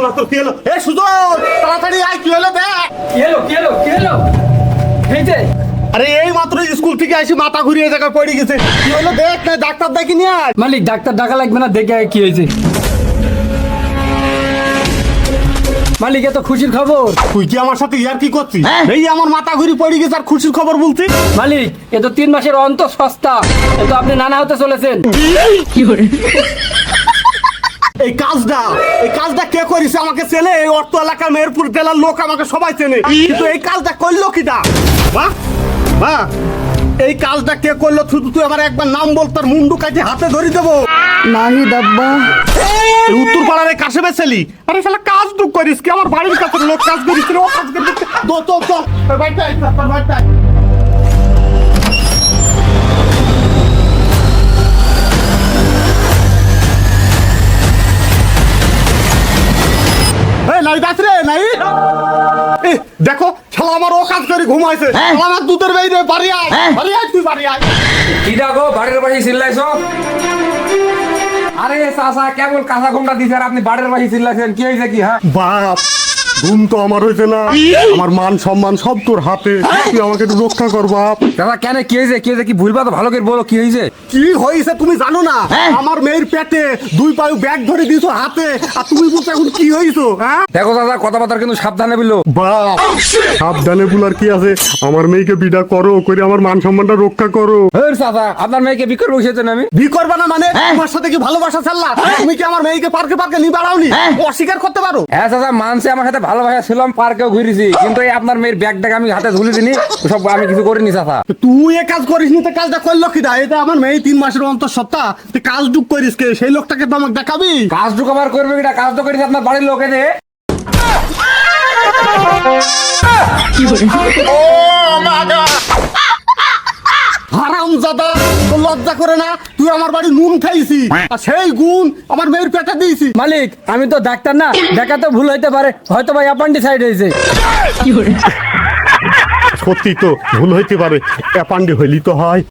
মাত্র কি হলো? এ সুজন, তাড়াতাড়ি আয়, কি হলো দেখ। কি হলো এই যে আরে এই মাত্র স্কুল থেকে এসে মাথা ঘুরিয়ে জায়গায় পড়ে গেছে। কি হলো দেখ, না ডাক্তার দেখি নিয়ে আয়। মালিক ডাক্তার ডাকা লাগবে না, দেখে আয় কি হয়েছে। মালিক এত খুশির খবর। তুই কি আমার সাথে ইয়ার কি করছিস? এই আমার মাথা ঘুরি পড়ে গেছে আর খুশির খবর বলছি। মালিক এ তো 3 মাসের অন্তর সস্তা, এ তো আপনি নানা হতে চলেছেন। এই কাজটা কে করেছে আমাকে চেনে? এই অর্থ এলাকার মেহেরপুর জেলার লোক আমাকে সবাই চেনে, কিন্তু এই কাজটা করলো কিটা? মা, এই কাজটা কে করলো? শুধু তুই আমার একবার নাম বল, তোর মুন্ডু কাটে হাতে ধরে দেবো। নাহিদ আব্বা। উত্তর পাড়ার এই কাশেমে ছেলি, আরে শালা কাজ তুই করিস কি? আমার বাড়ির কাছে লোক কাজ করিস রে, ও কাজ করতে তো বাইটা বাইটা। নাই দাস রে নাই। দেখো শালা আমার ও কাজ করে ঘুমাইছে। আমার দুধের বাইরে বাড়ি আয়, বাড়ি আয়, তুই বাড়ি আয়। কি ডাকো বাড়ির পাশে চিল্লাইছো? আরে চাচা কেবল কাঁচা ঘুমটা দিছে আর আপনি বাড়ির পাশে চিল্লাইছেন, কি হয়েছে কি? হ্যাঁ বাপ, ঘুম তো আমার হয়েছে না, আমার মান সম্মান সব তোর হাতে, তুই আমাকে একটু রক্ষা কর বাপ। দাদা কেন কি হয়েছে? কি হয়েছে? কি ভুলবা তো ভালো করে বলো, কি হয়েছে? কি হয়েছে তুমি জানো না? আমার মেয়ের পেটে 2 পায়ু ব্যাগ ধরে দিয়েছো হাতে, আর তুমি বলছো এখন কি হয়েছো? হ্যাঁ দেখো দাদা কথাবার্তা কিন্তু সাবধানে বললো। বাপ, সাবধানে বলার কি আছে? আমার মেয়েকে বিদা করো, করে আমার মান সম্মানটা রক্ষা করো। হের চাচা আপনার মেয়েকে বিক্রি বসেছেন আমি? বি করবা না মানে? তোমার সাথে কি ভালোবাসা ছাড়লা? তুমি কি আমার মেয়েকে পার্কে পার্কে নিয়ে বেড়াওনি? অস্বীকার করতে পারো? হ্যাঁ চাচা মানছে, আমার সাথে ভালোবাসা ছিলাম, পার্কেও ঘুরেছি, কিন্তু এই আপনার মেয়ের ব্যাগটাকে আমি হাতে ঝুলে দিনি, সব আমি কিছু করিনি চাচা। তুই এ কাজ করিস নি, তো কাজটা করলো কি? এটা আমার মেয়ে 3 মাসের অন্তর সত্তা, তুই কাজ ডুক করিস কে? সেই লোকটাকে তো আমাকে দেখাবি। কাজ ঢুক আবার করবে কিনা? কাজ তো করেছে আপনার বাড়ির লোকে যে। হারামজাদা, তোর লজ্জা করে না? তুই আমার বাড়ি নুন খাইছি, আর সেই গুণ আমার মেয়ের পেটে দিয়েছি। মালিক আমি তো ডাক্তার না, দেখা তো ভুল হইতে পারে, হয়তো ভাই অ্যাপেন্ডিসাইড হয়েছে। সত্যি তো ভুল হইতে পারে, অ্যাপান্ডি হইলি তো হয়।